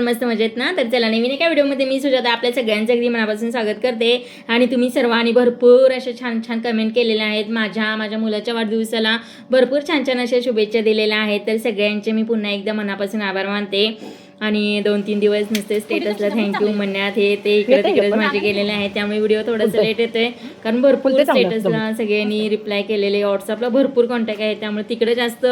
मस्त मजेत ना. तर चला नवीन एका व्हिडिओमध्ये मी सुजाता आपल्या सगळ्यांचं अगदी मनापासून स्वागत करते. आणि तुम्ही सर्वांनी भरपूर अशा छान छान कमेंट केलेल्या आहेत. माझ्या मुलाच्या वाढदिवसाला भरपूर छान छान अशा शुभेच्छा दिलेल्या आहेत. तर सगळ्यांचे मी पुन्हा एकदा मनापासून आभार मानते. आणि 2-3 दिवस नुसते स्टेटसला थँक्यू म्हणण्यात हे ते इकडे तिकडेच माझे गेलेले आहेत. त्यामुळे व्हिडिओ थोडासा लेट येतोय कारण भरपूर स्टेटसला सगळ्यांनी रिप्लाय केलेले. व्हॉट्सअपला भरपूर कॉन्टॅक्ट आहे त्यामुळे तिकडे जास्त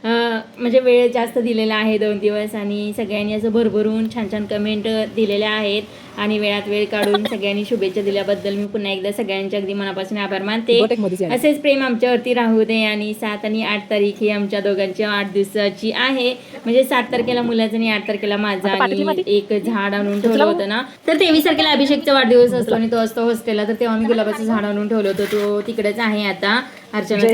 म्हणजे वेळ जास्त दिलेला आहे 2 दिवस. आणि सगळ्यांनी असं भरभरून छान छान कमेंट दिलेल्या आहेत. आणि वेळात वेळ काढून सगळ्यांनी शुभेच्छा दिल्याबद्दल मी पुन्हा एकदा सगळ्यांचे अगदी मनापासून आभार मानते. असेच प्रेम आमच्यावरती राहू दे. आणि 7 आणि 8 तारीख ही आमच्या दोघांच्या 8 दिवसाची आहे. म्हणजे 7 तारखेला मुलाचं आणि 8 तारखेला माझा. आणि एक झाड आणून ठेवलं होतं ना. तर 23 तारखेला अभिषेकचा वाढदिवस असतो आणि तो असतो हॉस्टेलला. तर तेव्हा मी गुलाबाचं झाड आणून ठेवलं होतं. तो तिकडेच आहे आता. अर्चनाच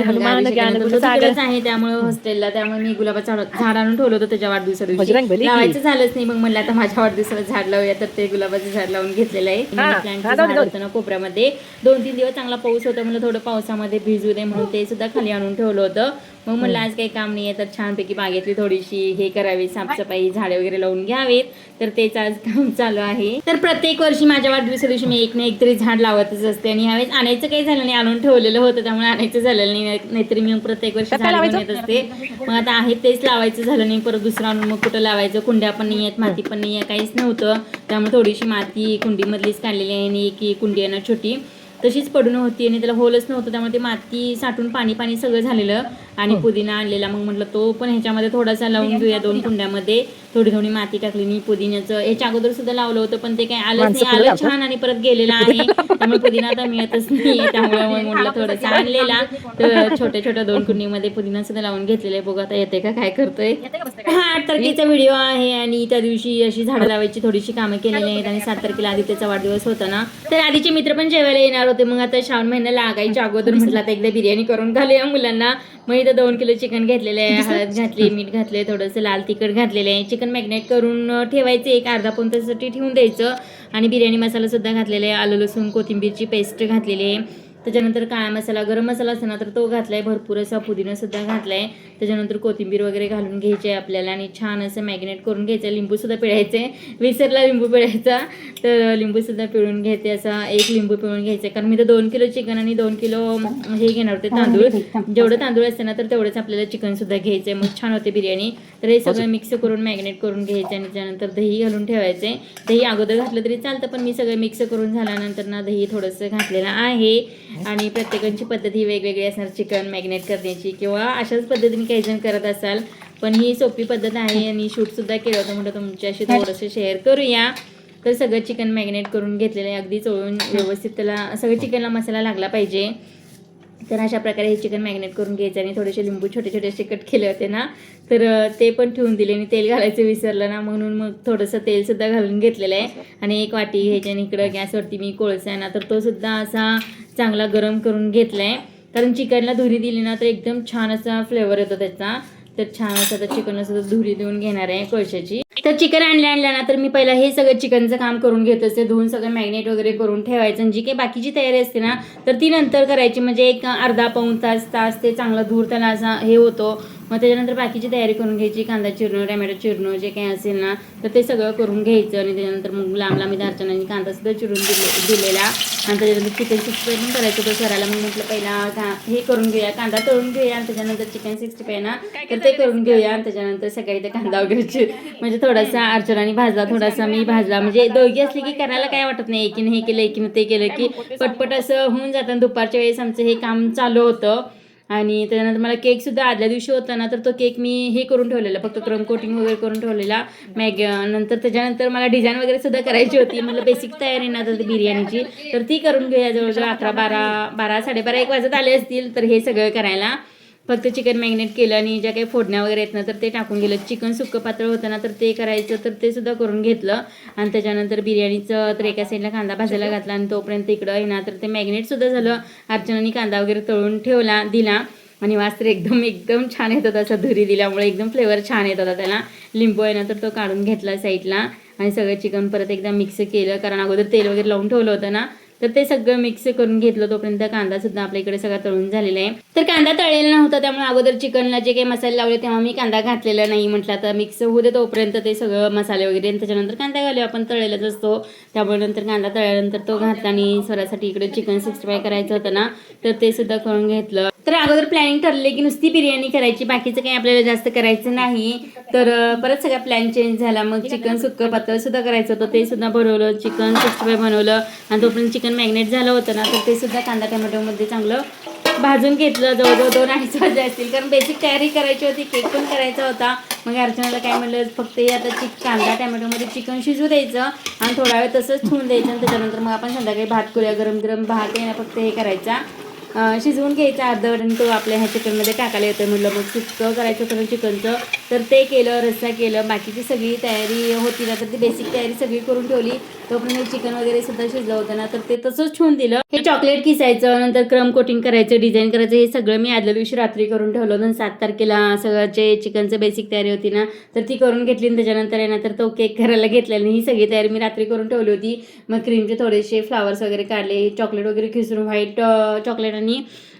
आहे त्यामुळे हॉस्टेलला. त्यामुळे मी गुलाबाचं झाड आणून ठेवलं होतं त्याच्या वाढदिवसा दिवशी. लावायचं झालंच नाही. मग म्हणलं आता माझ्या वाढदिवसाला झाड लावूया. तर ते गुलाबाचं झाड लावून घेतलेलं आहे. झाड होतं ना कोपऱ्यामध्ये. 2-3 दिवस चांगला पाऊस होता. म्हणलं थोडं पावसामध्ये भिजू दे म्हणून ते सुद्धा खाली आणून ठेवलं होतं. मग म्हणलं आज काही काम नाहीये तर छानपैकी बागेतली थोडीशी हे करावी, साफसफाई, झाडे वगैरे लावून घ्यावीत. तर तेच आज काम चालू आहे. तर प्रत्येक वर्षी माझ्या वाढदिवसा दिवशी मी एक ना एक तरी झाड लावतच असते. आणि ह्यावेळेस आणायचं काही झालं नाही, आणून ठेवलेलं होतं त्यामुळे आणायचं झालं नाही. नाहीतरी मी प्रत्येक वर्षी झाड घेऊन येत असते. मग आता आहे तेच लावायचं झालं नाही. परत दुसरं आणून मग कुठं लावायचं. कुंड्या पण नाही आहेत, माती पण नाही आहे, काहीच नव्हतं. त्यामुळे थोडीशी माती कुंडीमधलीच काढलेली आहे. आणि एक कुंडी आहे ना छोटी तशीच पडून होती आणि त्याला होलच नव्हतं. त्यामुळे ते माती साठून पाणी सगळं झालेलं. आणि पुदिना आणलेला. मग म्हटलं तो पण ह्याच्यामध्ये थोडासा लावून घेऊया. 2 कुंड्यामध्ये थोडी माती टाकली मी. पुदिन्याचं ह्याच्या अगोदर सुद्धा लावलं होतं पण ते काय आलंच नाही. आलं छान आणि परत गेलेलं आहे. त्यामुळे पुदिना आता मिळतच नाही. त्यामुळे मग म्हटलं थोडंसं आणलेला. तर छोट्या 2 कुंडीमध्ये पुदिना सुद्धा लावून घेतलेलं आहे. बघू आता येते का काय करतोय. 8 तारखेचा व्हिडिओ आहे. आणि त्या दिवशी अशी झाडं लावायची थोडीशी कामं केलेली आहेत. आणि 7 तारखेला आदित्यचा वाढदिवस होता ना. तर आधीचे मित्र पण जेवायला येणार होते. मग आता श्रावण महिना लागायच्या अगोदर म्हटलं आता एकदा बिर्याणी करून घालूया मुलांना. मग इथं 2 किलो चिकन घेतलेलं आहे. हळद घातली, मीठ घातले, थोडंसं लाल तिखट घातलेलं आहे. चिकन मॅग्नेट करून ठेवायचं एक अर्धा पाऊण तासासाठी ठेवून द्यायचं. आणि बिर्याणी मसाला सुद्धा घातलेला आहे. आलं लसूण कोथिंबीरची पेस्ट घातलेली आहे. त्याच्यानंतर काळा मसाला, गरम मसाला असतो ना तर तो घातलाय. भरपूर असा पुदिना सुद्धा घातलाय. त्याच्यानंतर कोथिंबीर वगैरे घालून घ्यायचे आपल्याला. आणि छान असं मॅग्नेट करून घ्यायचं. लिंबू सुद्धा पिळायचे. विसरला लिंबू पिळायचा. तर लिंबू सुद्धा पिळून घ्यायचे. असा 1 लिंबू पिळून घ्यायचं. कारण मी तर 2 किलो चिकन आणि 2 किलो हे घेणार होते तांदूळ. जेवढं तांदूळ असते ना तर तेवढंच आपल्याला चिकन सुद्धा घ्यायचंय. मग छान होते बिर्याणी. तर हे सगळं मिक्स करून मॅग्नेट करून घ्यायचं. आणि त्यानंतर दही घालून ठेवायचे. दही अगोदर घातलं तरी चालतं पण मी सगळं मिक्स करून झाल्यानंतर ना दही थोडंसं घातलेलं आहे. आणि प्रत्येकाची पद्धत ही वेगवेगळी असणार चिकन मॅग्नेट करण्याची. किंवा अशाच पद्धतीने काही जण करत असाल. पण ही सोपी पद्धत आहे. आणि शूटसुद्धा केलं होतं म्हणून तुमच्याशी थोडंसं शेअर करूया. तर सगळं चिकन मॅग्नेट करून घेतलेलं आहे. अगदी चोळून व्यवस्थित त्याला सगळं चिकनला मसाला लागला पाहिजे. तर अशा प्रकारे हे चिकन मॅग्नेट करून घ्यायचं. आणि थोडेसे लिंबू छोटे कट केले होते ना तर ते पण ठेवून दिले. आणि तेल घालायचं विसरलं ना म्हणून मग थोडंसं तेलसुद्धा घालून घेतलेलं आहे. आणि 1 वाटी घ्यायची. आणि इकडं गॅसवरती मी कोळसा आहे ना तर तो सुद्धा असा चांगला गरम करून घेतला आहे. कारण चिकनला धुरी दिली ना तर एकदम छान असा फ्लेवर येतो त्याचा. तर छान असं तर चिकनला सुद्धा धुरी देऊन घेणार आहे कोळशाची. तर चिकन आणल्या ना तर मी पहिला हे सगळं चिकनचं काम करून घेत असते. धुवून सगळं मॅग्नेट वगैरे करून ठेवायचं. आणि जी काही बाकीची तयारी असते ना तर ती नंतर करायची. म्हणजे एक अर्धा पाऊण तास ते चांगलं धूर त्याला असा हे होतो. मग त्याच्यानंतर बाकीची तयारी करून घ्यायची. कांदा चिरणं, टमॅटो चिरणं जे काही असेल ना तर ते सगळं करून घ्यायचं. आणि त्याच्यानंतर मग लांब अर्चनाने कांदा सुद्धा चिरून दिलेला. आणि त्याच्यानंतर चिकन 65 पण करायचं होतं करायला. मग म्हटलं पहिला हे करून घेऊया, कांदा तळून घेऊया. आणि त्याच्यानंतर चिकन 65 ना तर ते करून घेऊया. आणि त्याच्यानंतर सकाळी ते कांदा वगैरे म्हणजे थोडासा अर्चनाने भाजला, थोडासा मी भाजला. म्हणजे दोघी असली की करायला काय वाटत नाही. एकीने हे केलं एकीने ते केलं की पटपट असं होऊन जातं. दुपारच्या वेळेस आमचं हे काम चालू होतं. आणि त्याच्यानंतर मला केक सुद्धा आदल्या दिवशी होता ना तर तो केक मी हे करून ठेवलेला. फक्त क्रम कोटिंग वगैरे करून ठेवलेला. नंतर त्याच्यानंतर मला डिझाईन वगैरे सुद्धा करायची होती. मला बेसिक तयारी ना तर बिर्याणीची तर ती करून घेऊया. जवळजवळ 11, 12, 1 वाजत आले असतील तर हे सगळं करायला. फक्त चिकन मॅग्नेट केलं. आणि ज्या काही फोडण्या वगैरे आहेत ना तर ते टाकून गेलं. चिकन सुक्कं पातळ होतं ना तर ते करायचं तर ते सुद्धा करून घेतलं. आणि त्याच्यानंतर बिर्याणीचं तर एका साईडला कांदा भाजायला घातला. आणि तोपर्यंत इकडं आहे ना तर ते मॅग्नेटसुद्धा झालं. अर्चनाने कांदा वगैरे तळून दिला. आणि वास तर एकदम छान येत होता. असा धुरी दिल्यामुळे एकदम फ्लेवर छान येत होता त्याला. लिंबू आहे ना तर तो काढून घेतला साईडला. आणि सगळं चिकन परत एकदा मिक्स केलं. कारण अगोदर तेल वगैरे लावून ठेवलं होतं ना तर ते सगळं मिक्स करून घेतलं. तोपर्यंत कांदा सुद्धा आपल्या इकडे सगळा तळून झालेला आहे. तर कांदा तळलेला नव्हता, त्यामुळे अगोदर चिकनला जे काही मसाले लावले तेव्हा मी कांदा घातलेला नाही. म्हटलं आता मिक्स होऊ दे तोपर्यंत ते सगळं मसाले वगैरे, आणि त्याच्यानंतर कांदा घालूया, आपण तळलेलाच असतो. त्यामुळे नंतर कांदा तळल्यानंतर तो घातला आणि स्वरासाठी इकडे चिकन 65 करायचं होतं ना, तर ते सुद्धा करून घेतलं. तर अगोदर प्लॅनिंग ठरले की नुसती बिर्याणी करायची, बाकीचं काही आपल्याला जास्त करायचं नाही. तर परत सगळा प्लॅन चेंज झाला. मग चिकन सुक्कं पातळ सुद्धा करायचं होतं, ते सुद्धा बनवलं. चिकन 65 बनवलं आणि तोपर्यंत चिकन मॅग्नेट झालं होतं ना, तर ते सुद्धा कांदा टोमॅटोमध्ये चांगलं भाजून घेतलं. जवळजवळ 2-2.5 वाजले असतील, कारण बेसिक तयारी करायची होती, केक पण करायचा होता. मग अर्चनाला काय म्हणलं, फक्त हे आता कांदा टोमॅटोमध्ये चिकन शिजू द्यायचं आणि थोडा वेळ तसंच ठेवून द्यायचं, आणि त्याच्यानंतर मग आपण संध्याकाळी भात करूया. गरम गरम भात आहे ना, फक्त हे करायचा, शिजवून घ्यायचा अर्धवट, आणि तो आपल्या ह्या चिकनमध्ये टाकायला येतं. म्हटलं मग सुक्कं करायचं होतं चिकनचं, तर ते केलं, रस्सा केलं. बाकीची सगळी तयारी होती ना, तर ती बेसिक तयारी सगळी करून ठेवली. तोपर्यंत चिकन वगैरे सुद्धा शिजलं होतं ना, तर ते तसंच ठेवून दिलं. हे चॉकलेट किसायचं, नंतर क्रम कोटिंग करायचं, डिझाईन करायचं, हे सगळं मी आदल्या दिवशी रात्री करून ठेवलं होतं. 7 तारखेला सगळं जे चिकनचं बेसिक तयारी होती ना, तर ती करून घेतली. आणि त्याच्यानंतर आहे ना, तर तो केक करायला घेतलेला. ही सगळी तयारी मी रात्री करून ठेवली होती. मग क्रीमचे थोडेसे फ्लावर्स वगैरे काढले, चॉकलेट वगैरे खिसून, व्हाईट चॉकलेट आणि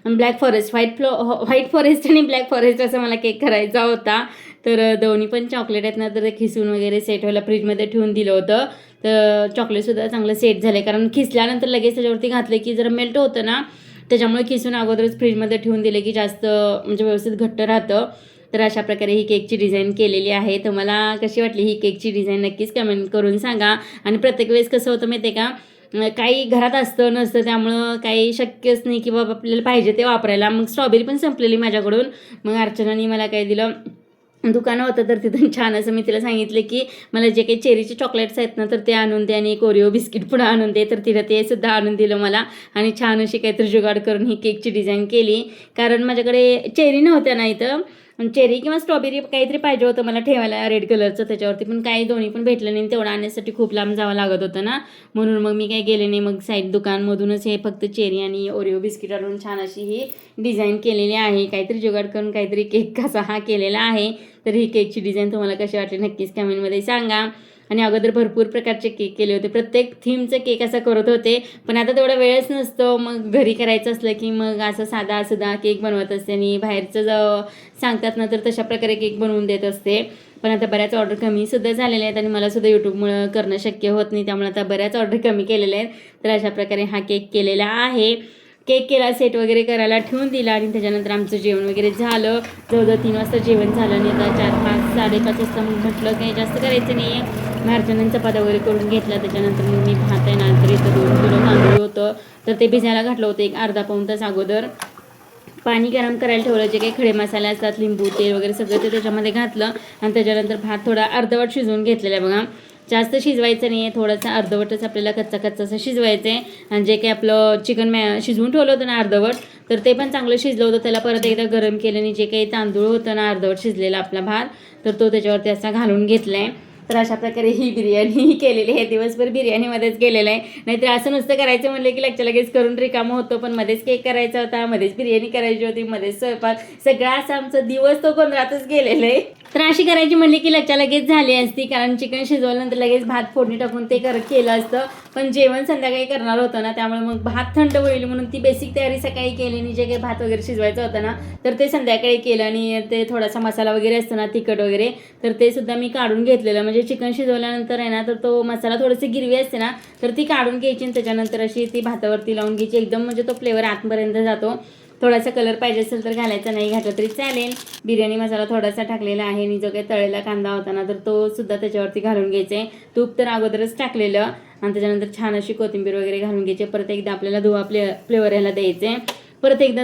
ब्लॅक फॉरेस्ट, व्हाईट फॉरेस्ट आणि ब्लॅक फॉरेस्ट असं मला केक करायचा होता. तर दोन्ही पण चॉकलेट आहेत ना, तर ते खिसून वगैरे सेट व्हायला फ्रीजमध्ये ठेवून दिलं होतं. तर चॉकलेटसुद्धा चांगलं सेट झालं, कारण खिसल्यानंतर लगेच त्याच्यावरती घातलं की जरा मेल्ट होतं ना, त्याच्यामुळे खिसून अगोदरच फ्रीजमध्ये ठेवून दिले की जास्त म्हणजे व्यवस्थित घट्ट राहतं. तर अशा प्रकारे ही केकची डिझाईन केलेली आहे. तर मला कशी वाटली ही केकची डिझाईन नक्कीच कमेंट करून सांगा. आणि प्रत्येक वेळेस कसं होतं माहिती आहे का, काही घरात असतं नसतं, त्यामुळं काही शक्यच नाही की बाबा आपल्याला पाहिजे ते वापरायला. मग स्ट्रॉबेरी पण संपलेली माझ्याकडून. मग अर्चनाने मला काय दिलं, दुकानं होतं, तर तिथून छान असं मी तिला सांगितलं की मला जे काही चेरीचे चॉकलेट्स आहेत ना, तर ते आणून दे, आणि एक ओरिओ बिस्किट पुढं आणून दे. तर तिला ते सुद्धा आणून दिलं मला, आणि छान अशी काहीतरी जुगाड करून ही केकची डिझाईन केली. कारण माझ्याकडे चेरी नव्हत्या ना इथं, चेरी किंवा स्ट्रॉबेरी काहीतरी पाहिजे होतं मला ठेवायला रेड कलरचं त्याच्यावरती, पण काही दोन्ही पण भेटलं नाही. तेवढं आणण्यासाठी खूप लांब जावं लागत होतं ना, म्हणून मग मी काही गेले नाही. मग साईड दुकानमधूनच हे फक्त चेरी आणि ओरिओ बिस्किट आणून छान अशी ही डिझाईन केलेली आहे. काहीतरी जुगाड करून काहीतरी केक कसा हा केलेला आहे. तर ही केकची डिझाईन तुम्हाला कशी वाटली नक्कीच कमेंटमध्ये सांगा. आणि अगोदर भरपूर प्रकारचे केक केले होते, प्रत्येक थीमचं केक असा करत होते, पण आता तेवढा वेळच नसतो. मग घरी करायचं असलं की मग असं साधा केक बनवत असते, आणि बाहेरचं सांगतात ना, तर तशा प्रकारे केक बनवून देत असते. पण आता बऱ्याच ऑर्डर कमीसुद्धा झालेल्या आहेत, आणि मलासुद्धा यूट्यूबमुळं करणं शक्य होत नाही, त्यामुळे आता बऱ्याच ऑर्डर कमी केलेल्या आहेत. तर अशा प्रकारे हा केक केलेला आहे. केक केला, सेट वगैरे करायला ठेवून दिला, आणि त्याच्यानंतर आमचं जेवण वगैरे झालं. जवळजवळ 3 वाजता जेवण झालं, आणि आता 4-5, 5:30 वाजता मग म्हटलं काही जास्त करायचं नाही आहे. मार्जनांचा चपात्या वगैरे करून घेतला. त्याच्यानंतर मग मी भात आहे ना, तर इथं 2 किलो तांदूळ होतं, तर ते भिजायला घातलं होतं एक अर्धा पाऊण तास अगोदर. पाणी गरम करायला ठेवलं, जे काही खडे मसाले असतात, लिंबू, तेल वगैरे सगळं ते त्याच्यामध्ये घातलं, आणि त्याच्यानंतर भात थोडा अर्धवट शिजवून घेतलेला आहे बघा. जास्त शिजवायचं नाही आहे, थोडंसं अर्धवटच आपल्याला कच्चा असं शिजवायचं आहे. आणि जे काही आपलं चिकन शिजवून ठेवलं होतं ना अर्धवट, तर ते पण चांगलं शिजलं होतं. त्याला परत एकदा गरम केलं, आणि जे काही तांदूळ होतं ना अर्धवट शिजलेला आपला भात, तर तो त्याच्यावरती असा घालून घेतला आहे. तर अशा प्रकारे ही बिर्याणी केलेली आहे. दिवसभर बिर्याणीमध्येच गेलेलं आहे. नाहीतर असं नुसतं करायचं म्हणलं की लगेच करून रिकामं होतं, पण मध्येच केक करायचा होता, मध्येच बिर्याणी करायची होती, मध्येच स्वयंपाक, सगळा असा आमचा दिवस तो गोंधळातच गेलेला आहे. तर अशी करायची म्हणली की लगेच झाली असती, कारण चिकन शिजवल्यानंतर लगेच भात फोडणी टाकून ते केलं असतं. पण जेवण संध्याकाळी करणार होतं ना, त्यामुळे मग भात थंड होईल म्हणून ती बेसिक तयारी सकाळी केली, आणि जे काही भात वगैरे शिजवायचं होतं ना, तर ते संध्याकाळी केलं. आणि ते थोडासा मसाला वगैरे असतो ना, तिखट वगैरे, तर ते सुद्धा मी काढून घेतलेलं. म्हणजे चिकन शिजवल्यानंतर आहे ना, तर तो मसाला थोडीशी गिरवी असते ना, तर ती काढून घ्यायची, आणि त्याच्यानंतर अशी ती भातावरती लावून घ्यायची. एकदम म्हणजे तो फ्लेवर आतपर्यंत जातो. थोडासा कलर पाहिजे असेल तर घालायचा, नाही घातला तरी चालेल. बिर्याणी मसाला थोडासा टाकलेला आहे, आणि जो काही तळलेला कांदा होता ना, तर तो सुद्धा त्याच्यावरती घालून घ्यायचा आहे. तूप तर अगोदरच टाकलेलं, आणि त्याच्यानंतर छान अशी कोथिंबीर वगैरे घालून घ्यायची. परत एकदा आपल्याला धुवा फ्लेवर ह्याला द्यायचे. परत एकदा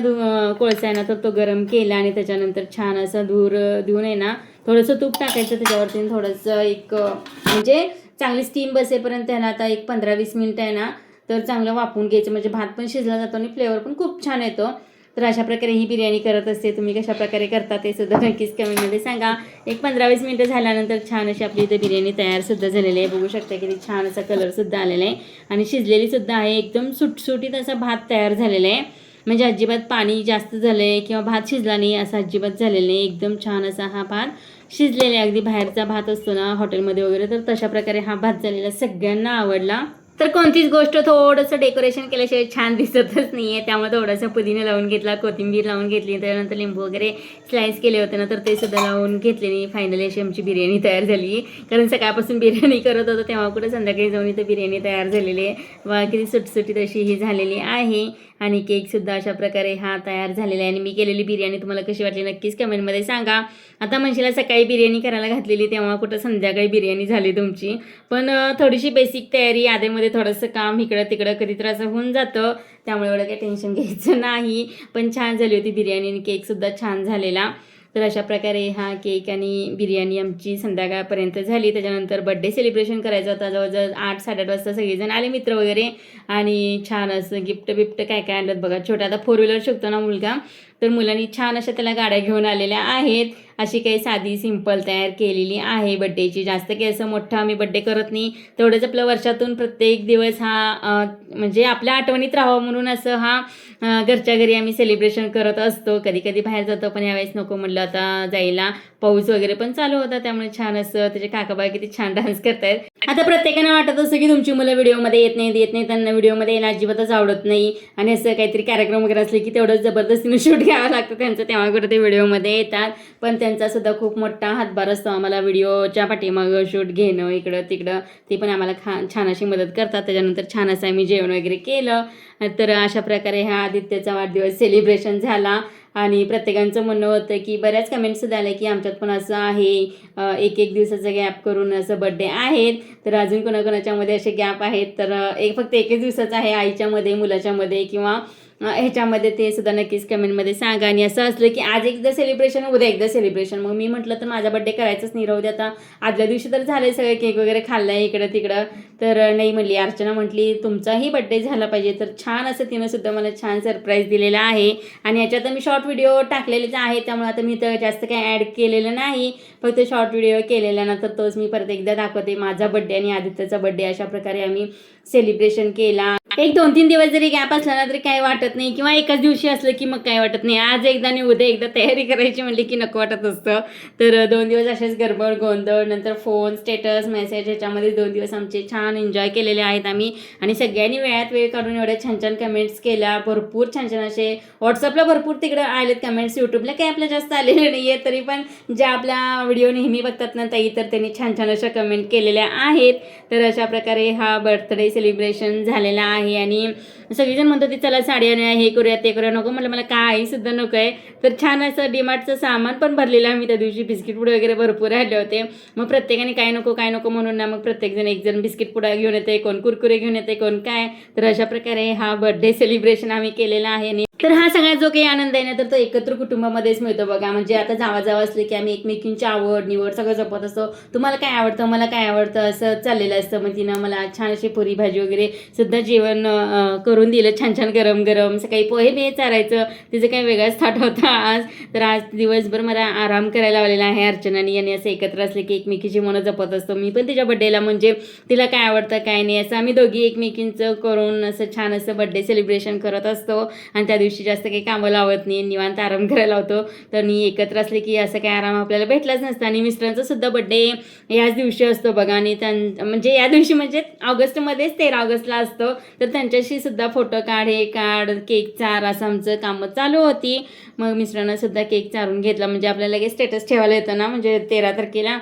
कोळसा आहे ना, तर तो गरम केला, आणि त्याच्यानंतर छान असा धुवून आहे ना, थोडंसं तूप टाकायचं त्याच्यावरती, थोडंसं एक म्हणजे चांगली स्टीम बसेपर्यंत आहे ना, आता एक 15-20 मिनिटं आहे ना, तर चांगलं वाफवून घ्यायचं. म्हणजे भात पण शिजला जातो, आणि फ्लेवर पण खूप छान येतो. तर अशा प्रकारे ही बिर्याणी करत असते. तुम्ही कशा प्रकारे करता ते सुद्धा नक्कीच कमेंटमध्ये सांगा. एक 15-20 मिनिटं झाल्यानंतर छान अशी आपली इथे बिर्याणी तयारसुद्धा झालेली आहे. बघू शकता किती छान असा कलरसुद्धा आलेला आहे, आणि शिजलेलीसुद्धा आहे. एकदम सुटसुटीत असा भात तयार झालेला आहे. म्हणजे अजिबात पाणी जास्त झालं आहे किंवा भात शिजला नाही असं अजिबात झालेलं नाही. एकदम छान असा हा भात शिजलेला आहे. अगदी बाहेरचा भात असतो ना हॉटेलमध्ये वगैरे, तर तशा प्रकारे हा भात झालेला सगळ्यांना आवडला. तर कोणतीच गोष्ट थोडंसं डेकोरेशन केल्याशिवाय छान दिसतच नाहीये, त्यामुळे थोडंसं पुदिना लावून घेतला, कोथिंबीर लावून घेतली, त्यानंतर लिंबू वगैरे स्लाइस केले होते ना, तर ते सुद्धा लावून घेतले. फायनली अशी आमची बिर्याणी तयार झाली. कारण सकाळपासून बिर्याणी करत होतो तेव्हा कुठे संध्याकाळी जाऊन इथं बिर्याणी तयार झालेली आहे. वा किती सुटसुटीत अशी ही झालेली आहे. आणि केकसुद्धा अशा प्रकारे हा तयार झालेला आहे. आणि मी केलेली बिर्याणी तुम्हाला कशी वाटली नक्कीच कमेंटमध्ये सांगा. आता म्हणशीला सकाळी बिर्याणी करायला घातलेली तेव्हा कुठं संध्याकाळी बिर्याणी झाली तुमची, पण थोडीशी बेसिक तयारी, आधेमध्ये थोडंसं काम इकडं तिकडं कधीतरी असं होऊन जातं, त्यामुळे एवढं काही टेन्शन घ्यायचं नाही. पण छान झाली होती बिर्याणी आणि केकसुद्धा छान झालेला. तर अशा प्रकारे हा केक आणि बिर्याणी आमची संध्याकाळपर्यंत झाली. त्याच्यानंतर बड्डे सेलिब्रेशन करायचं होता. जवळजवळ 8-8:30 वाजता सगळेजण आले मित्र वगैरे, आणि छान असं गिफ्ट काय काय आणलं बघा. छोटा आता 4 व्हीलर शिकतो ना मुलगा, तर मुलांनी छान अशा त्याला गाड्या घेऊन आलेल्या आहेत. अशी काही साधी सिंपल तयार केलेली आहे बड्डेची. जास्त काही असं मोठं आम्ही बड्डे करत नाही, तेवढंच आपलं वर्षातून प्रत्येक दिवस हा म्हणजे आपल्या आठवणीत राहावं म्हणून असं हा घरच्या घरी आम्ही सेलिब्रेशन करत असतो. कधी कधी बाहेर जातो, पण यावेळेस नको म्हटलं आता जायला. पाऊस वगैरे पण चालू होता, त्यामुळे छान असं त्याचे काकाबाई किती छान डान्स करतायत. आता प्रत्येकानं वाटत असतं की तुमची मुलं व्हिडिओमध्ये येत नाही, त्यांना व्हिडिओमध्ये यायला अजिबातच आवडत नाही, आणि असं काहीतरी कार्यक्रम वगैरे असले की तेवढंच जबरदस्तीने शूट घ्यावं लागतं त्यांचं, तेव्हा कुठे ते व्हिडिओमध्ये येतात. पण त्यांचा सुद्धा खूप मोठा हातभार असतो आम्हाला व्हिडिओच्या पाठीमागं शूट घेणं, इकडं तिकडं. ते पण आम्हाला छान अशी मदत करतात. त्याच्यानंतर छान असं आम्ही जेवण वगैरे केलं. तर अशा प्रकारे हा आदित्यचा वाढदिवस सेलिब्रेशन झाला. आणि प्रत्येकांचं म्हणणं होतं की बऱ्याच कमेंट्स झाल्या की आमच्यात पण असं आहे, एक दिवसाचा गॅप करून असं बड्डे आहेत. तर अजून कोणाकोणाच्यामध्ये असे गॅप आहेत, तर फक्त एकच दिवसाचा आहे आईच्यामध्ये, मुलाच्यामध्ये किंवा ह्याच्यामध्ये, ते सुद्धा नक्कीच कमेंटमध्ये सांगा. आणि असं असलं की आज एकदा सेलिब्रेशन, उद्या एकदा सेलिब्रेशन, मग मी म्हटलं तर माझा बड्डे करायचंच नाही, राहू दे आता. आदल्या दिवशी तर झाले सगळे, केक वगैरे खाल्लाय इकडं तिकडं. तर नाही म्हणली, अर्चना म्हटली तुमचाही बड्डे झाला पाहिजे. तर छान असं तिनं सुद्धा मला छान सरप्राईज दिलेला आहे. आणि याच्यात मी शॉर्ट व्हिडिओ टाकलेलेच आहे, त्यामुळे आता मी तर जास्त काही ॲड केलेलं नाही, फक्त शॉर्ट व्हिडिओ केलेला ना, तर तोच मी परत एकदा दाखवते. माझा बड्डे आणि आदित्यचा बड्डे अशा प्रकारे आम्ही सेलिब्रेशन केला. 1-2-3 दिवस जरी गॅप असला ना तरी काही वाटत नाही, किंवा एकाच दिवशी असलं की मग काही वाटत नाही. आज एकदा आणि उद्या एकदा तयारी करायची म्हणली की नको वाटत असतं. तर 2 दिवस असेच गडबड गोंधळ, नंतर फोन, स्टेटस, मेसेज, ह्याच्यामध्ये 2 दिवस आमचे छान एन्जॉय केलेले आहेत आम्ही. आणि सगळ्यांनी वेळात वेळ काढून एवढ्या छान छान कमेंट्स केल्या, भरपूर छान छान असे. व्हॉट्सअपला भरपूर तिकडं आलेत कमेंट्स, यूट्यूबला काही आपल्या जास्त आलेले नाही आहे, तरी पण ज्या आपल्या व्हिडिओ नेहमी बघतात ना ताई, तर त्यांनी छान छान अशा कमेंट केलेल्या आहेत. तर अशा प्रकारे हा बर्थडे सेलिब्रेशन झालेला आहे. आणि सगळीजण म्हणतो ती चला साडी आणूया, हे करूया ते करूया. नको म्हटलं, मला काही सुद्धा नको आहे. तर छान असं डीमार्टचं सामान पण भरलेलं आहे मी त्या दिवशी. बिस्किट पुडे वगैरे भरपूर राहिले होते. मग प्रत्येकाने काय नको म्हणून ना, मग प्रत्येकजण एकजण बिस्किट पुडा घेऊन येते, कोण कुरकुरे घेऊन येते, कोण काय. तर अशा प्रकारे हा बर्थडे सेलिब्रेशन आम्ही केलेला आहे. तर हा सगळ्यात जो काही आनंद आहे ना, तर तो एकत्र कुटुंबामध्येच मिळतो बघा. म्हणजे आता जावा असले की आम्ही एकमेकींची आवड निवड सगळं जपत असतो. तुम्हाला काय आवडतं, मला काय आवडतं, असं चाललेलं असतं. मग तिनं मला छान अशी पुरी भाजी वगैरे सुद्धा जेवण करून दिलं, छान छान गरम गरम. सकाळी पोहे बिहे चारायचं, तिचं काही वेगळाच थाट होता आज. तर आज दिवसभर मला आराम करायला लावलेला आहे अर्चनानी. आणि असं एकत्र असले की एकमेकीची मनं जपत असतो. मी पण तिच्या बड्डेला म्हणजे तिला काय आवडतं काय नाही असं आम्ही दोघी एकमेकींचं करून असं छान असं बड्डे सेलिब्रेशन करत असतो. आणि त्या दिवशी जास्त काही कामं लावत नाही, निवांत आराम करायला लावतो. तर मी एकत्र असले की असं काही आराम आपल्याला भेटलाच नसतं. आणि मिस्टरांचा सुद्धा बड्डे याच दिवशी असतो बघा. आणि म्हणजे या दिवशी म्हणजे ऑगस्टमध्येच 13 ऑगस्टला असतो. तर त्यांच्याशी सुद्धा फोटो काढ, हे काढ, केक चार, असं आमचं कामं चालू होती. मग मिस्टरांना सुद्धा केक चारून घेतला, म्हणजे आपल्याला काही स्टेटस ठेवायला येतं ना, म्हणजे 13 तारखेला.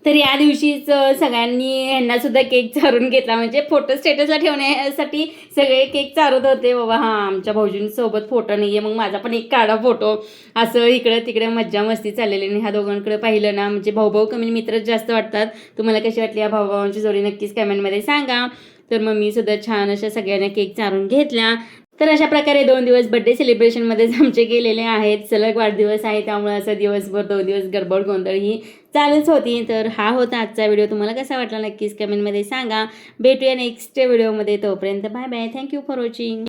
तर या दिवशीच सगळ्यांनी ह्यांना सुद्धा केक चारून घेतला, म्हणजे फोटो स्टेटसला ठेवण्यासाठी सगळे केक चारत होते. बाबा हां आमच्या भाऊजींसोबत फोटो नाही आहे, मग माझा पण एक काढा फोटो. असं इकडं तिकडे मज्जा मस्ती चाललेली. आणि ह्या दोघांकडे पाहिलं ना, म्हणजे भाऊ कमी मित्रच जास्त वाटतात. तुम्हाला कशी वाटली या भाऊभावांची जोडी नक्कीच कमेंटमध्ये सांगा. तर मग मी सुद्धा छान अशा सगळ्यांना केक चारून घेतला. तर अशा प्रकारे 2 दिवस बड्डे सेलिब्रेशनमध्येच आमचे गेलेले आहेत. सलग वाढदिवस आहे, त्यामुळे असं दिवसभर 2 दिवस गडबड गोंधळ ही चालूच होती. तर हा होता आजचा व्हिडिओ. तुम्हाला कसा वाटला नक्कीच कमेंटमध्ये सांगा. भेटूया नेक्स्ट व्हिडिओमध्ये. तोपर्यंत bye bye. Thank you for watching.